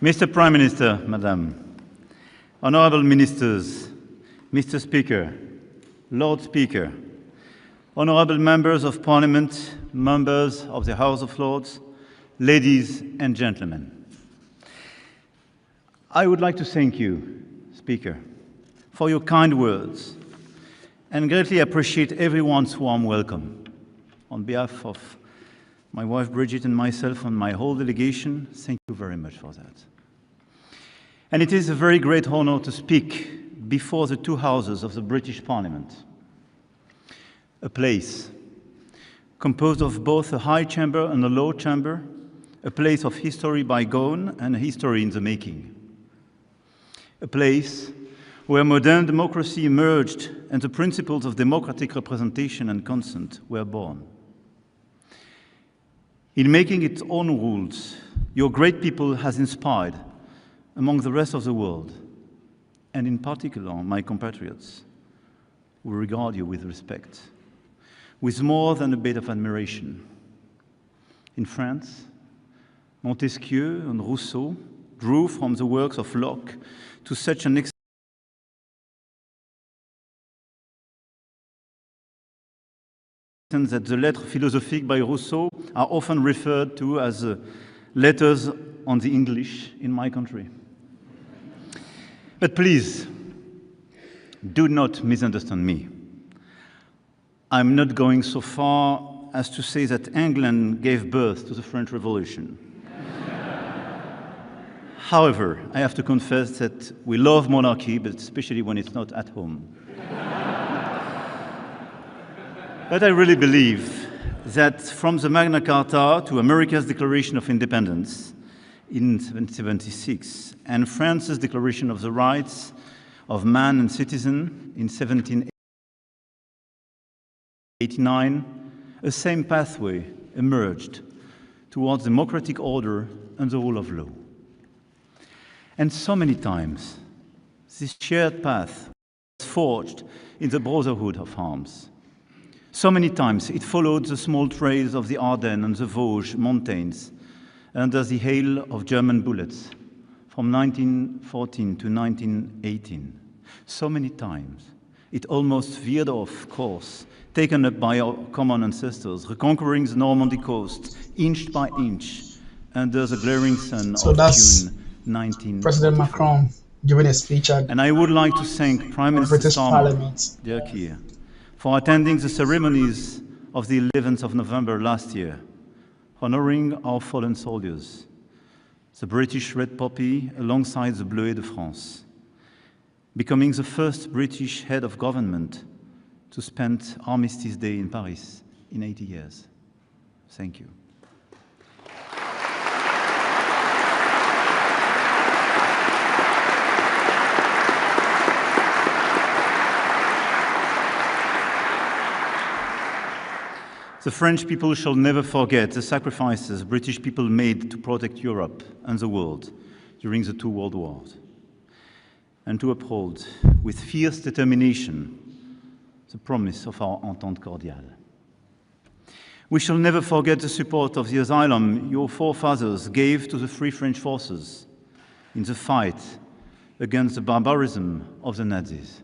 Mr. Prime Minister, Madam, Honourable Ministers, Mr. Speaker, Lord Speaker, Honourable Members of Parliament, members of the House of Lords, ladies and gentlemen. I would like to thank you, Speaker, for your kind words and greatly appreciate everyone's warm welcome. On behalf of my wife Bridget and myself and my whole delegation, thank you very much for that. And it is a very great honor to speak before the two houses of the British Parliament. A place composed of both a high chamber and a low chamber, a place of history bygone and a history in the making. A place where modern democracy emerged and the principles of democratic representation and consent were born. In making its own rules, your great people has inspired, among the rest of the world, and in particular my compatriots, who regard you with respect, with more than a bit of admiration. In France, Montesquieu and Rousseau drew from the works of Locke to such an extent that the Lettres philosophiques by Rousseau are often referred to as letters on the English in my country. But please, do not misunderstand me. I'm not going so far as to say that England gave birth to the French Revolution. However, I have to confess that we love monarchy, but especially when it's not at home. But I really believe that from the Magna Carta to America's Declaration of Independence in 1776 and France's Declaration of the Rights of Man and Citizen in 1789, a same pathway emerged towards democratic order and the rule of law. And so many times, this shared path was forged in the brotherhood of arms. So many times it followed the small trails of the Ardennes and the Vosges mountains under the hail of German bullets from 1914 to 1918. So many times it almost veered off course, taken up by our common ancestors, reconquering the Normandy coast inch by inch under the glaring sun of June 1944. President Macron giving a speech at and I would like to thank Prime Minister British Parliament. Dear Keir, for attending the ceremonies of the 11th of November last year, honoring our fallen soldiers, the British Red Poppy alongside the Bleuet de France, becoming the first British head of government to spend Armistice Day in Paris in 80 years. Thank you. The French people shall never forget the sacrifices British people made to protect Europe and the world during the two world wars, and to uphold with fierce determination the promise of our Entente Cordiale. We shall never forget the support of the asylum your forefathers gave to the Free French forces in the fight against the barbarism of the Nazis.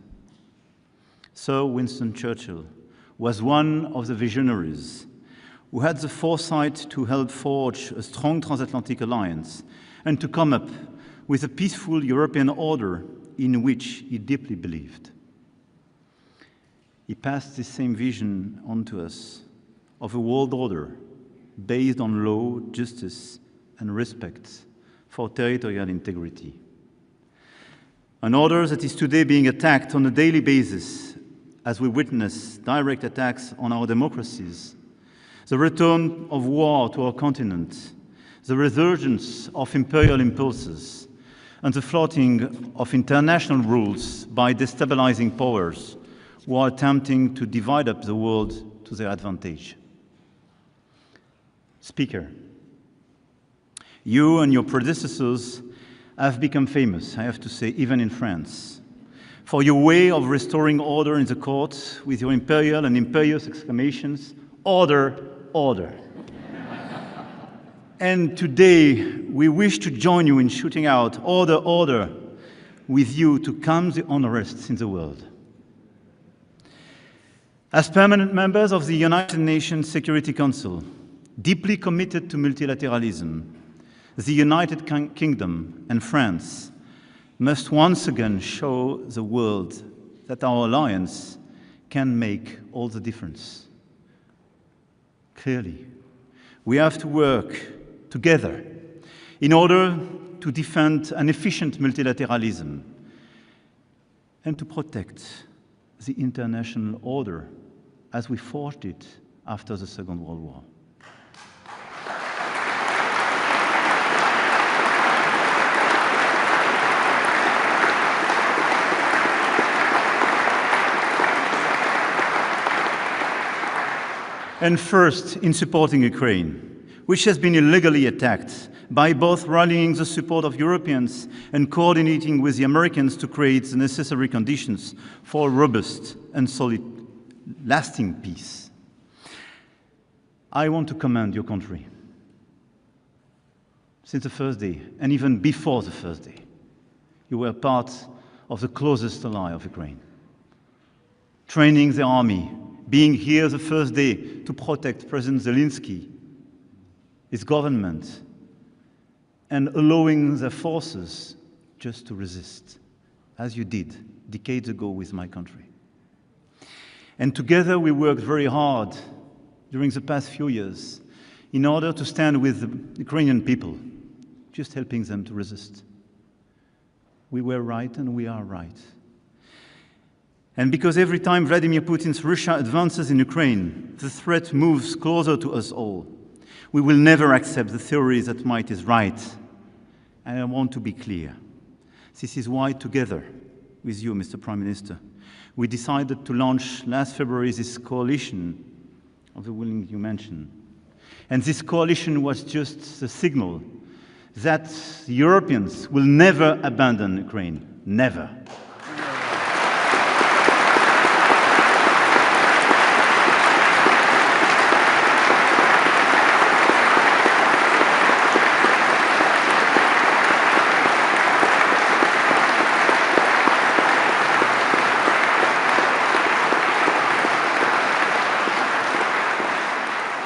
Sir Winston Churchill was one of the visionaries who had the foresight to help forge a strong transatlantic alliance and to come up with a peaceful European order in which he deeply believed. He passed this same vision on to us of a world order based on law, justice, and respect for territorial integrity. An order that is today being attacked on a daily basis as we witness direct attacks on our democracies, the return of war to our continent, the resurgence of imperial impulses, and the flouting of international rules by destabilizing powers who are attempting to divide up the world to their advantage. Speaker, you and your predecessors have become famous, I have to say, even in France, for your way of restoring order in the courts with your imperial and imperious exclamations, "Order, order." And today, we wish to join you in shooting out order with you to calm the unrest in the world. As permanent members of the United Nations Security Council, deeply committed to multilateralism, the United Kingdom and France must once again show the world that our alliance can make all the difference. Clearly, we have to work together in order to defend an efficient multilateralism and to protect the international order as we forged it after the Second World War. And first, in supporting Ukraine, which has been illegally attacked, by both rallying the support of Europeans and coordinating with the Americans to create the necessary conditions for a robust and solid, lasting peace. I want to commend your country. Since the first day, and even before the first day, you were part of the closest ally of Ukraine, training the army, being here the first day to protect President Zelensky, his government, and allowing their forces just to resist, as you did decades ago with my country. And together we worked very hard during the past few years in order to stand with the Ukrainian people, just helping them to resist. We were right and we are right. And because every time Vladimir Putin's Russia advances in Ukraine, the threat moves closer to us all. We will never accept the theory that might is right. And I want to be clear. This is why, together with you, Mr. Prime Minister, we decided to launch last February this coalition of the willing you mentioned. And this coalition was just the signal that the Europeans will never abandon Ukraine. Never.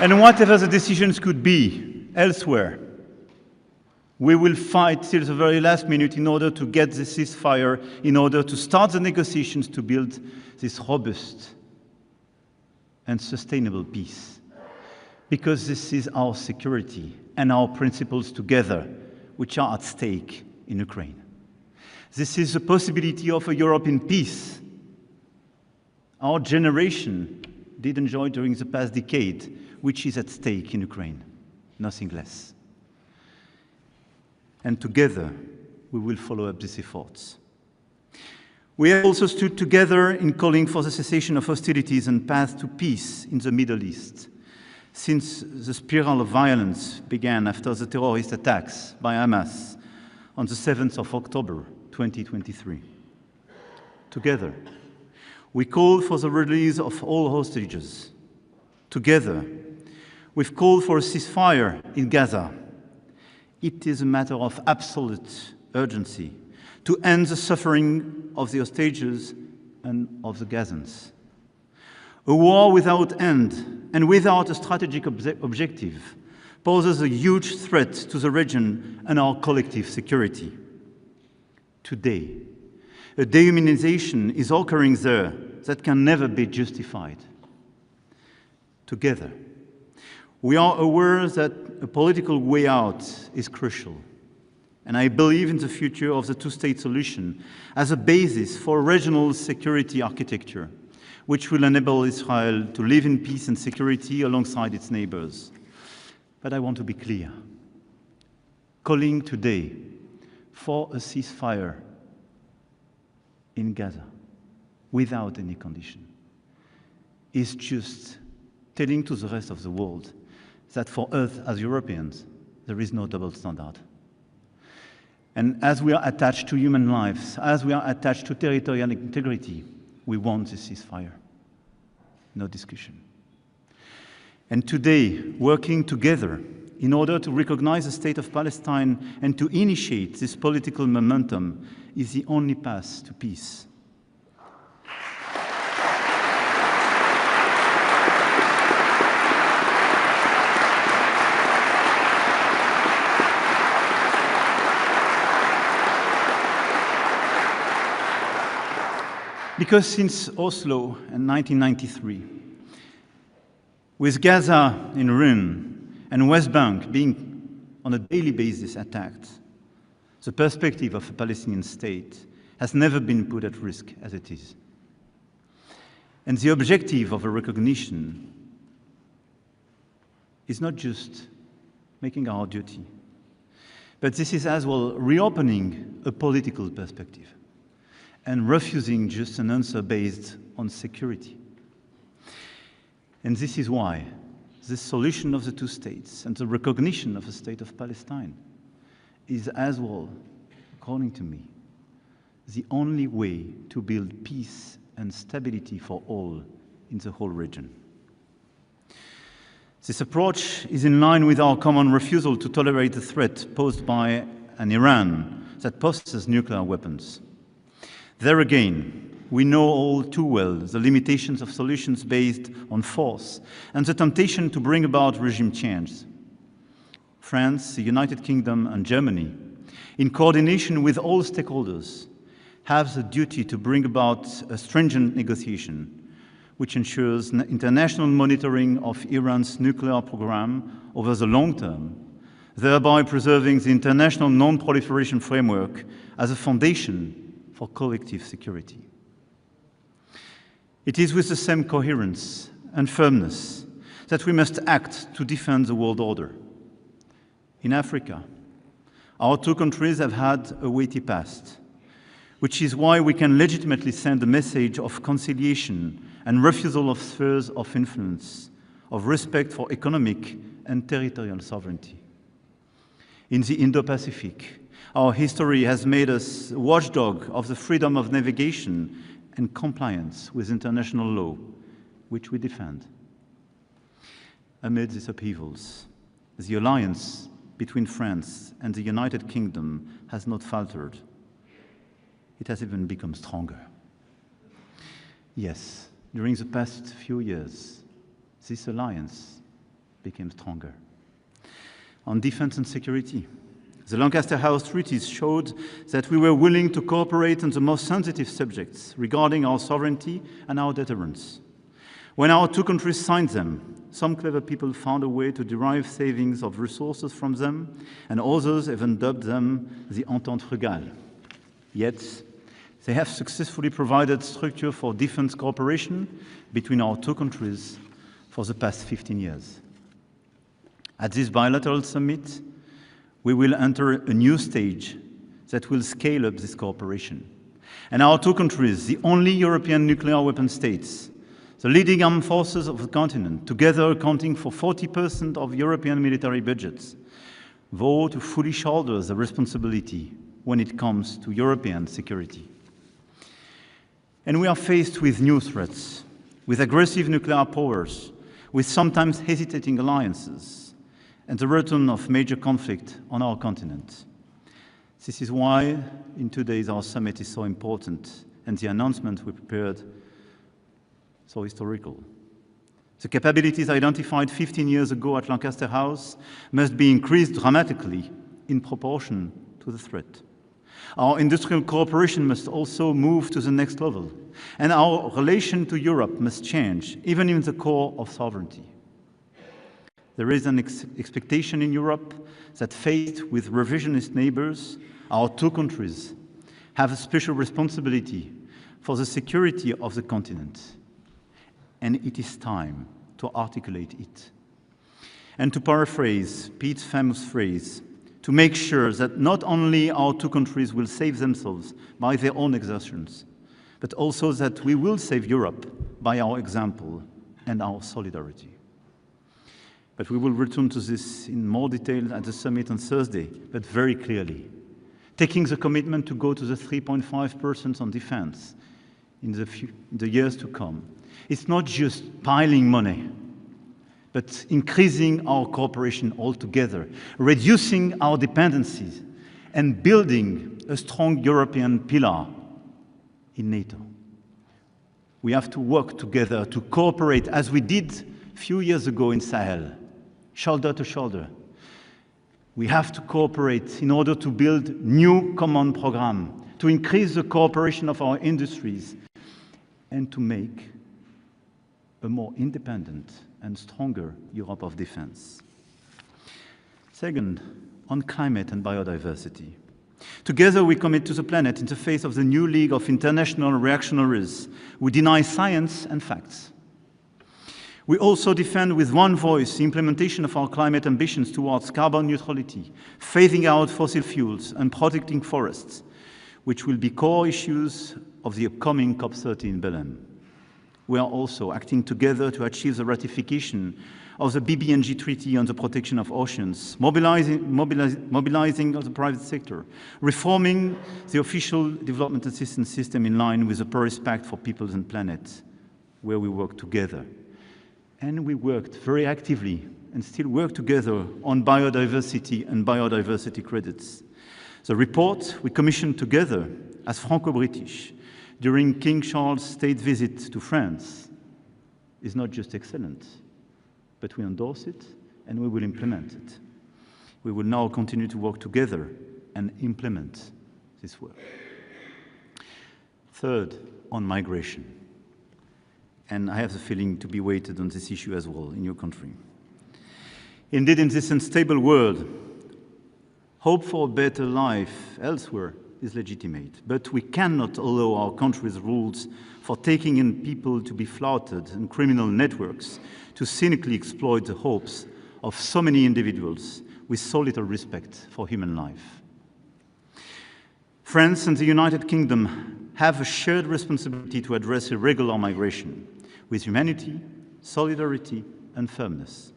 And whatever the decisions could be elsewhere, we will fight till the very last minute in order to get the ceasefire, in order to start the negotiations to build this robust and sustainable peace. Because this is our security and our principles together which are at stake in Ukraine. This is the possibility of a Europe in peace. Our generation did enjoy during the past decade, which is at stake in Ukraine, nothing less. And together, we will follow up these efforts. We have also stood together in calling for the cessation of hostilities and path to peace in the Middle East, since the spiral of violence began after the terrorist attacks by Hamas on the 7th of October, 2023. Together, we call for the release of all hostages. Together, we've called for a ceasefire in Gaza. It is a matter of absolute urgency to end the suffering of the hostages and of the Gazans. A war without end and without a strategic objective poses a huge threat to the region and our collective security. Today, a dehumanization is occurring there that can never be justified. Together, we are aware that a political way out is crucial, and I believe in the future of the two-state solution as a basis for regional security architecture, which will enable Israel to live in peace and security alongside its neighbors. But I want to be clear. Calling today for a ceasefire in Gaza without any condition is just telling to the rest of the world that for us as Europeans, there is no double standard. And as we are attached to human lives, as we are attached to territorial integrity, we want this ceasefire. No discussion. And today, working together, in order to recognize the state of Palestine and to initiate this political momentum is the only path to peace. Because since Oslo in 1993, with Gaza in ruin and West Bank being on a daily basis attacked, the perspective of a Palestinian state has never been put at risk as it is. And the objective of a recognition is not just making our duty, but this is as well reopening a political perspective and refusing just an answer based on security. And this is why this solution of the two states and the recognition of the state of Palestine is as well, according to me, the only way to build peace and stability for all in the whole region. This approach is in line with our common refusal to tolerate the threat posed by an Iran that possesses nuclear weapons. There again, we know all too well the limitations of solutions based on force and the temptation to bring about regime change. France, the United Kingdom, and Germany, in coordination with all stakeholders, have the duty to bring about a stringent negotiation which ensures international monitoring of Iran's nuclear program over the long term, thereby preserving the international non-proliferation framework as a foundation for collective security. It is with the same coherence and firmness that we must act to defend the world order. In Africa, our two countries have had a weighty past, which is why we can legitimately send a message of conciliation and refusal of spheres of influence, of respect for economic and territorial sovereignty. In the Indo-Pacific, our history has made us a watchdog of the freedom of navigation and compliance with international law, which we defend. Amid these upheavals, the alliance between France and the United Kingdom has not faltered. It has even become stronger. Yes, during the past few years, this alliance became stronger. On defense and security, the Lancaster House treaties showed that we were willing to cooperate on the most sensitive subjects regarding our sovereignty and our deterrence. When our two countries signed them, some clever people found a way to derive savings of resources from them, and others even dubbed them the Entente Frugale. Yet, they have successfully provided structure for defense cooperation between our two countries for the past 15 years. At this bilateral summit, we will enter a new stage that will scale up this cooperation. And our two countries, the only European nuclear weapon states, the leading armed forces of the continent, together accounting for 40% of European military budgets, vow to fully shoulder the responsibility when it comes to European security. And we are faced with new threats, with aggressive nuclear powers, with sometimes hesitating alliances, and the return of major conflict on our continent. This is why, in 2 days, our summit is so important, and the announcement we prepared so historical. The capabilities identified 15 years ago at Lancaster House must be increased dramatically in proportion to the threat. Our industrial cooperation must also move to the next level, and our relation to Europe must change, even in the core of sovereignty. There is an expectation in Europe that, faced with revisionist neighbors, our two countries have a special responsibility for the security of the continent. And it is time to articulate it. And to paraphrase Pete's famous phrase, to make sure that not only our two countries will save themselves by their own exertions, but also that we will save Europe by our example and our solidarity. But we will return to this in more detail at the summit on Thursday, but very clearly, taking the commitment to go to the 3.5% on defense in the years to come. It's not just piling money. but increasing our cooperation altogether, reducing our dependencies, and building a strong European pillar in NATO. We have to work together to cooperate as we did a few years ago in Sahel, shoulder to shoulder. We have to cooperate in order to build new common programs, to increase the cooperation of our industries, and to make a more independent and stronger Europe of defense. Second, on climate and biodiversity. Together we commit to the planet in the face of the new league of international reactionaries who deny science and facts. We also defend with one voice the implementation of our climate ambitions towards carbon neutrality, phasing out fossil fuels and protecting forests, which will be core issues of the upcoming COP30 in Belém. We are also acting together to achieve the ratification of the BBNG Treaty on the protection of oceans, mobilizing the private sector, reforming the official development assistance system in line with the Paris Pact for Peoples and Planet, where we work together. And we worked very actively and still work together on biodiversity and biodiversity credits. The report we commissioned together as Franco-British during King Charles' state visit to France is not just excellent, but we endorse it and we will implement it. We will now continue to work together and implement this work. Third, on migration. And I have the feeling to be weighted on this issue as well in your country. Indeed, in this unstable world, hope for a better life elsewhere is legitimate, but we cannot allow our country's rules for taking in people to be flouted and criminal networks to cynically exploit the hopes of so many individuals with so little respect for human life. France and the United Kingdom have a shared responsibility to address irregular migration with humanity, solidarity, and firmness.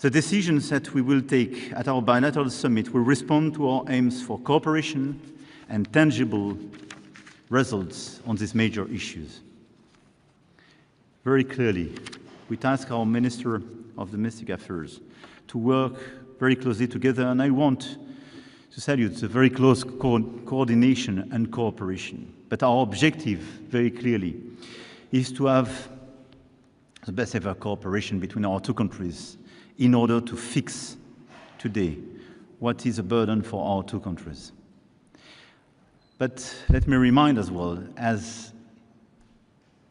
The decisions that we will take at our bilateral summit will respond to our aims for cooperation and tangible results on these major issues. Very clearly, we task our Minister of Domestic Affairs to work very closely together, and I want to salute the very close coordination and cooperation. But our objective, very clearly, is to have the best ever cooperation between our two countries in order to fix today what is a burden for our two countries. But let me remind as well, as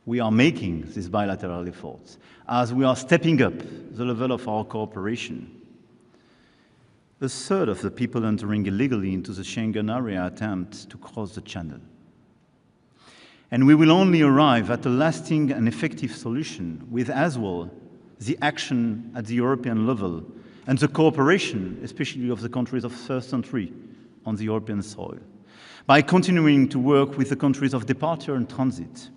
we are making these bilateral efforts, as we are stepping up the level of our cooperation, a third of the people entering illegally into the Schengen area attempt to cross the channel. And we will only arrive at a lasting and effective solution with as well the action at the European level and the cooperation, especially of the countries of first entry on the European soil, by continuing to work with the countries of departure and transit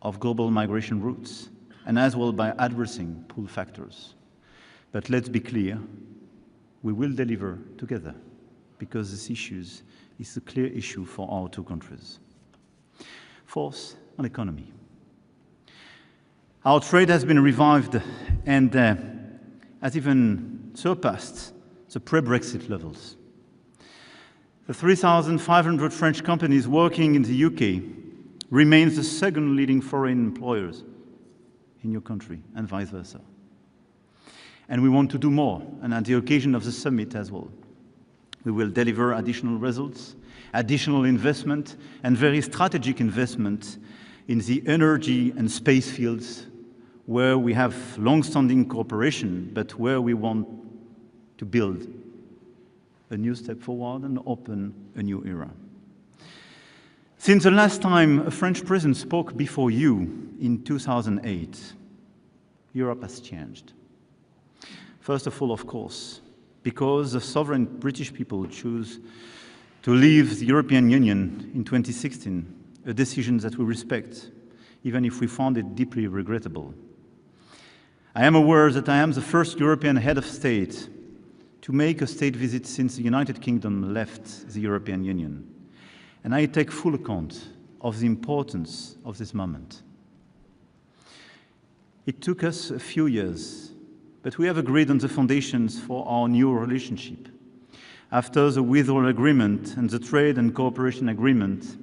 of global migration routes, and as well by addressing pull factors. But let's be clear, we will deliver together, because this issue is a clear issue for our two countries. Fourth, on economy. Our trade has been revived and has even surpassed the pre-Brexit levels. The 3,500 French companies working in the UK remains the second leading foreign employers in your country, and vice versa. And we want to do more, and at the occasion of the summit as well. We will deliver additional results, additional investment, and very strategic investment in the energy and space fields where we have long-standing cooperation, but where we want to build a new step forward and open a new era. Since the last time a French president spoke before you in 2008, Europe has changed. First of all, of course, because the sovereign British people choose to leave the European Union in 2016, a decision that we respect, even if we found it deeply regrettable. I am aware that I am the first European head of state to make a state visit since the United Kingdom left the European Union, and I take full account of the importance of this moment. It took us a few years, but we have agreed on the foundations for our new relationship. After the withdrawal agreement and the trade and cooperation agreement,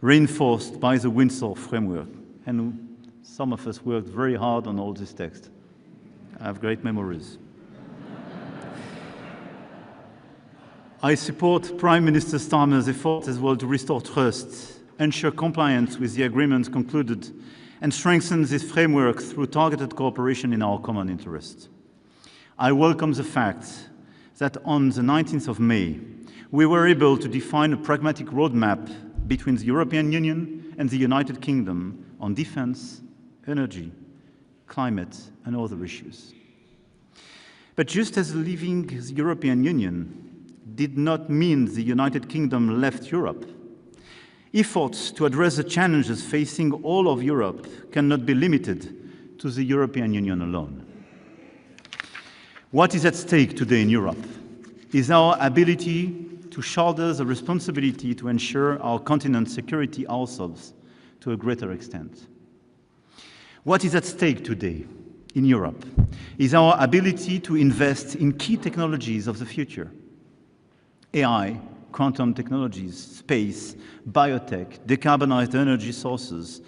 reinforced by the Windsor framework, and some of us worked very hard on all this text. I have great memories. I support Prime Minister Starmer's efforts as well to restore trust, ensure compliance with the agreements concluded, and strengthen this framework through targeted cooperation in our common interest. I welcome the fact that on the 19th of May, we were able to define a pragmatic roadmap between the European Union and the United Kingdom on defense, energy, climate, and other issues. But just as leaving the European Union did not mean the United Kingdom left Europe, efforts to address the challenges facing all of Europe cannot be limited to the European Union alone. What is at stake today in Europe is our ability to shoulder the responsibility to ensure our continent's security ourselves to a greater extent. What is at stake today in Europe is our ability to invest in key technologies of the future: AI, quantum technologies, space, biotech, decarbonized energy sources,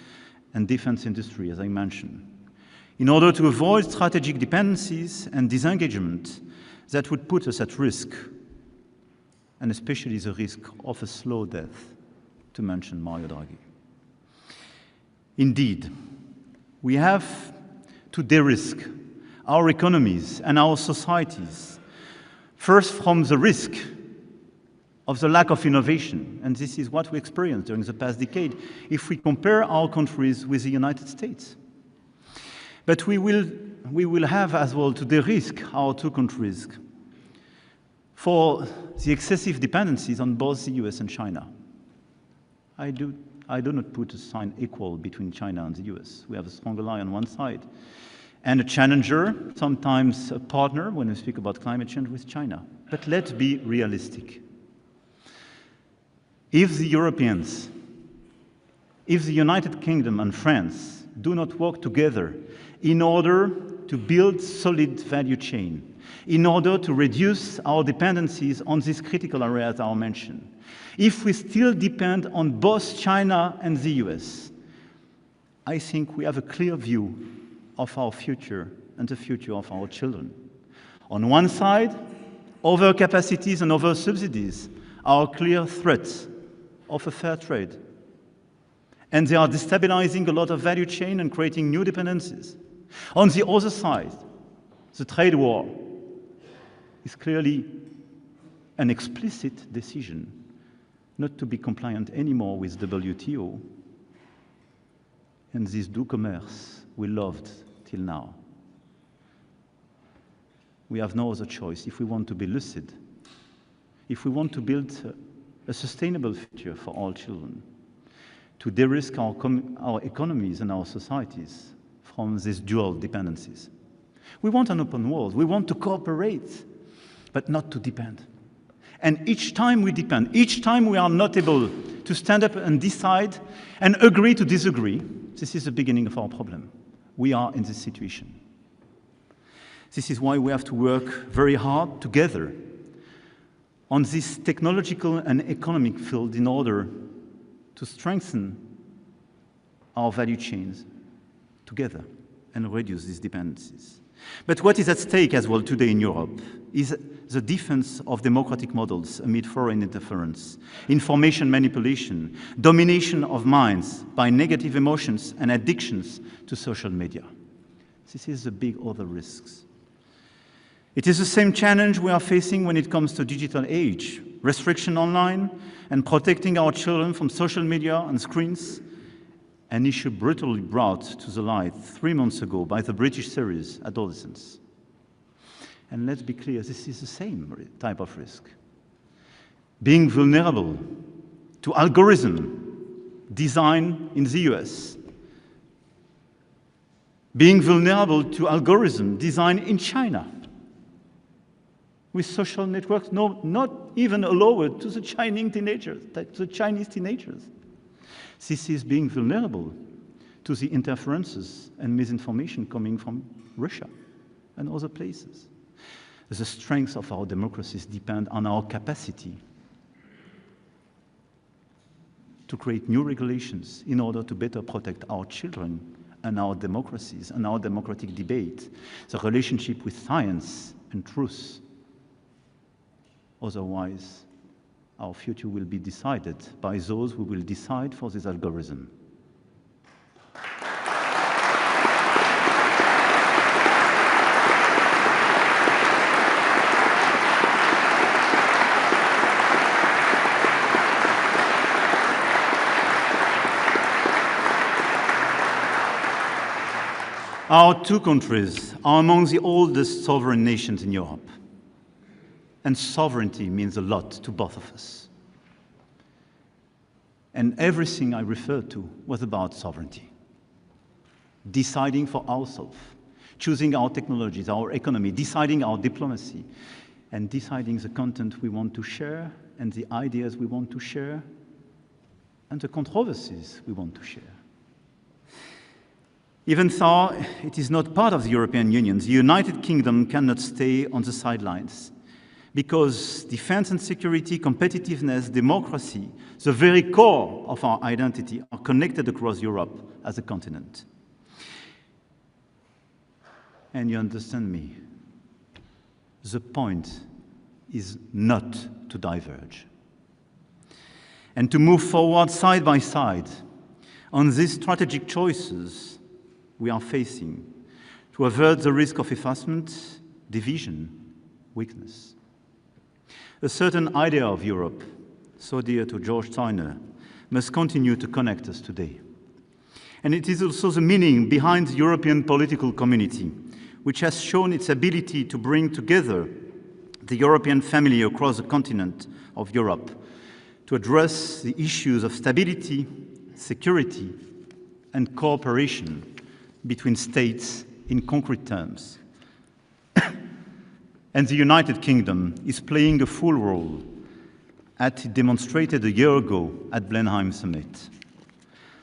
and defense industry, as I mentioned, in order to avoid strategic dependencies and disengagement that would put us at risk, and especially the risk of a slow death, to mention Mario Draghi. Indeed, we have to de-risk our economies and our societies, first from the risk of the lack of innovation, and this is what we experienced during the past decade if we compare our countries with the United States. But we will have as well to de-risk our two countries for the excessive dependencies on both the US and China. I do not put a sign equal between China and the US. We have a strong ally on one side, and a challenger, sometimes a partner when we speak about climate change with China. But let's be realistic. If the Europeans, if the United Kingdom and France do not work together in order to build solid value chain, in order to reduce our dependencies on these critical areas I mentioned, if we still depend on both China and the US, I think we have a clear view of our future and the future of our children. On one side, overcapacities and over-subsidies are clear threats of a fair trade, and they are destabilizing a lot of value chain and creating new dependencies. On the other side, the trade war is clearly an explicit decision not to be compliant anymore with WTO and this do commerce we loved till now. We have no other choice if we want to be lucid, if we want to build a sustainable future for all children, to de-risk our economies and our societies from these dual dependencies. We want an open world. We want to cooperate, but not to depend. And each time we depend, each time we are not able to stand up and decide and agree to disagree, this is the beginning of our problem. We are in this situation. This is why we have to work very hard together on this technological and economic field in order to strengthen our value chains together and reduce these dependencies. But what is at stake as well today in Europe is the defense of democratic models amid foreign interference, information manipulation, domination of minds by negative emotions and addictions to social media. This is the big other risks. It is the same challenge we are facing when it comes to digital age, restriction online, and protecting our children from social media and screens, an issue brutally brought to the light 3 months ago by the British series Adolescence. And let's be clear, this is the same type of risk. Being vulnerable to algorithm designed in the US, being vulnerable to algorithm designed in China, with social networks not even allowed to the Chinese teenagers. This is being vulnerable to the interferences and misinformation coming from Russia and other places. The strength of our democracies depend on our capacity to create new regulations in order to better protect our children and our democracies and our democratic debate, the relationship with science and truth. Otherwise, our future will be decided by those who will decide for this algorithm. Our two countries are among the oldest sovereign nations in Europe. And sovereignty means a lot to both of us. And everything I referred to was about sovereignty. Deciding for ourselves, choosing our technologies, our economy, deciding our diplomacy, and deciding the content we want to share, and the ideas we want to share, and the controversies we want to share. Even though it is not part of the European Union, the United Kingdom cannot stay on the sidelines, because defense and security, competitiveness, democracy, the very core of our identity, are connected across Europe as a continent. And you understand me. The point is not to diverge, and to move forward side by side on these strategic choices we are facing, to avert the risk of effacement, division, weakness. A certain idea of Europe, so dear to George Steiner, must continue to connect us today. And it is also the meaning behind the European political community, which has shown its ability to bring together the European family across the continent of Europe to address the issues of stability, security, and cooperation between states in concrete terms. And the United Kingdom is playing a full role, as it demonstrated a year ago at Blenheim Summit.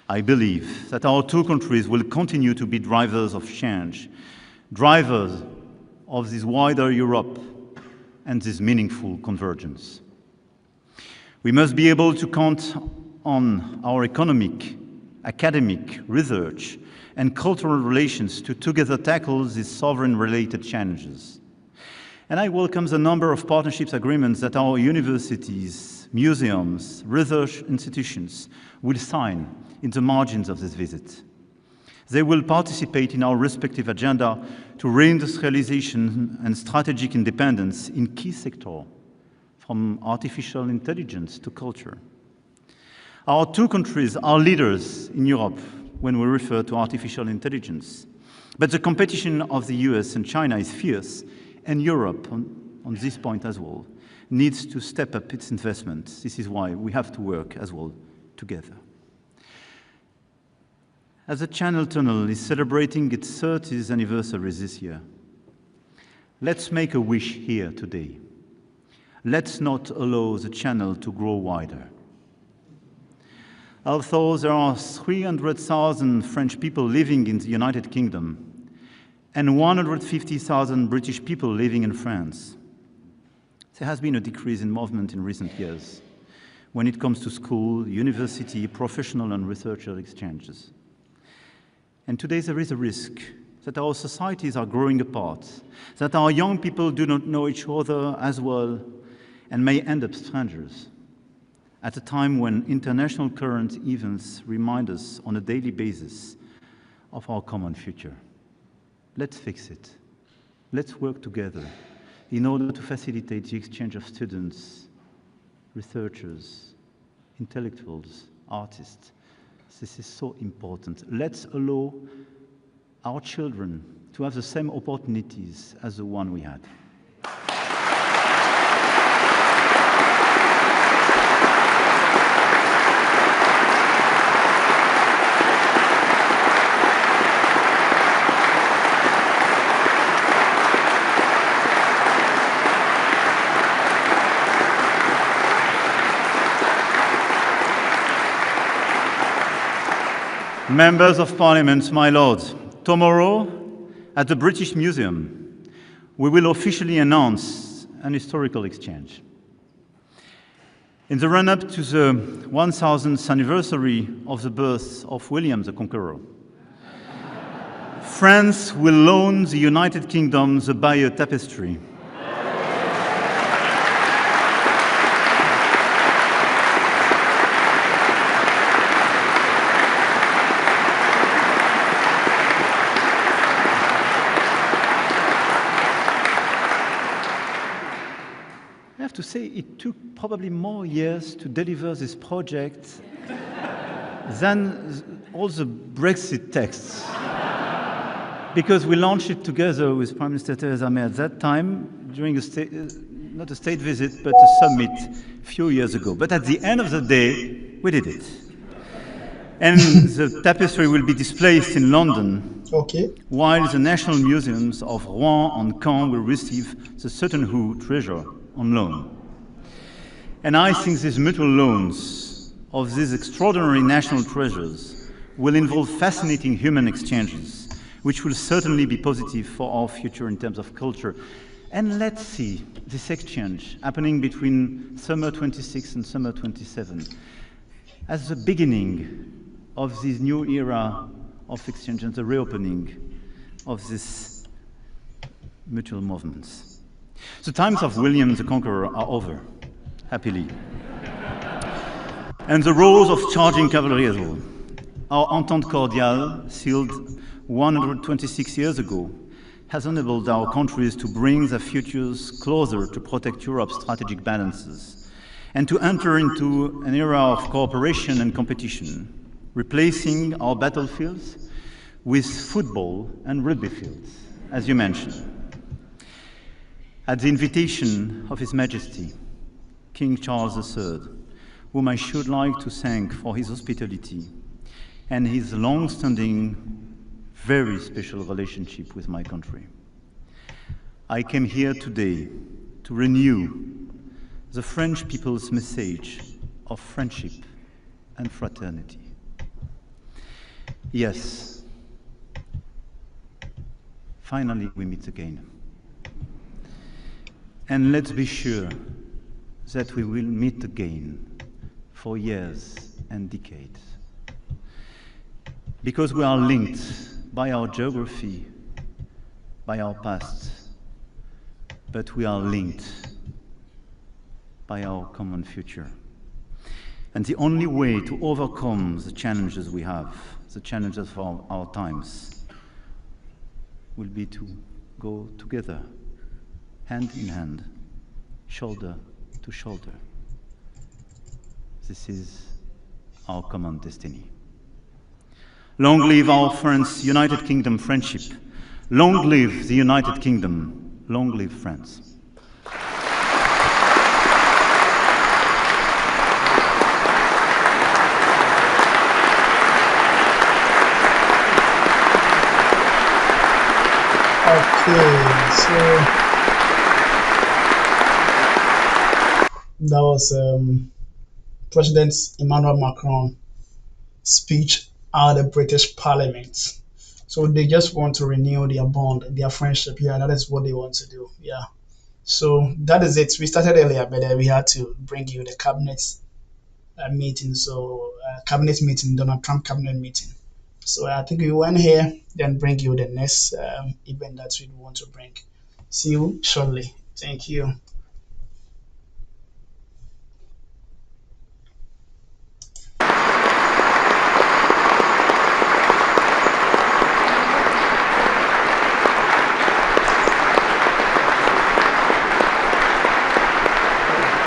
I believe that our two countries will continue to be drivers of change, drivers of this wider Europe and this meaningful convergence. We must be able to count on our economic, academic, research, and cultural relations to together tackle these sovereign-related challenges. And I welcome the number of partnerships agreements that our universities, museums, research institutions will sign in the margins of this visit. They will participate in our respective agenda to reindustrialization and strategic independence in key sectors, from artificial intelligence to culture. Our two countries are leaders in Europe when we refer to artificial intelligence. But the competition of the US and China is fierce, and Europe, on this point as well, needs to step up its investments. This is why we have to work as well together. As the Channel Tunnel is celebrating its 30th anniversary this year, let's make a wish here today. Let's not allow the channel to grow wider. Although there are 300,000 French people living in the United Kingdom and 150,000 British people living in France, there has been a decrease in movement in recent years when it comes to school, university, professional and researcher exchanges. And today there is a risk that our societies are growing apart, that our young people do not know each other as well and may end up strangers, at a time when international current events remind us on a daily basis of our common future. Let's fix it. Let's work together in order to facilitate the exchange of students, researchers, intellectuals, artists. This is so important. Let's allow our children to have the same opportunities as the one we had. Members of Parliament, my lords, tomorrow at the British Museum, we will officially announce an historical exchange. In the run-up to the 1000th anniversary of the birth of William the Conqueror, France will loan the United Kingdom the Bayeux Tapestry. I have to say, it took probably more years to deliver this project than all the Brexit texts. Because we launched it together with Prime Minister Theresa May at that time, during not a state visit, but a summit a few years ago. But at the end of the day, we did it. And the tapestry will be displayed in London, Okay. while the National Museums of Rouen and Caen will receive the Sutton Hoo treasure on loan. And I think these mutual loans of these extraordinary national treasures will involve fascinating human exchanges, which will certainly be positive for our future in terms of culture. And let's see this exchange happening between summer 26 and summer 27 as the beginning of this new era of exchange and the reopening of these mutual movements. The times of William the Conqueror are over, happily. And the roars of charging cavalry as well. Our Entente Cordiale, sealed 126 years ago, has enabled our countries to bring their futures closer to protect Europe's strategic balances and to enter into an era of cooperation and competition, replacing our battlefields with football and rugby fields, as you mentioned. At the invitation of His Majesty, King Charles III, whom I should like to thank for his hospitality and his long-standing, very special relationship with my country. I came here today to renew the French people's message of friendship and fraternity. Yes, finally we meet again. And let's be sure that we will meet again for years and decades. Because we are linked by our geography, by our past, but we are linked by our common future. And the only way to overcome the challenges we have, the challenges of our times, will be to go together, hand in hand, shoulder to shoulder. This is our common destiny. Long live our France, United Kingdom friendship. Long live the United Kingdom. Long live France. Okay, so that was President Emmanuel Macron speech at the British Parliament. So they just want to renew their bond, their friendship. Yeah, that is what they want to do. Yeah. So that is it. We started earlier, but we had to bring you the cabinet meeting. So cabinet meeting, Donald Trump cabinet meeting. So I think we went here, then bring you the next event that we want to bring. See you shortly. Thank you.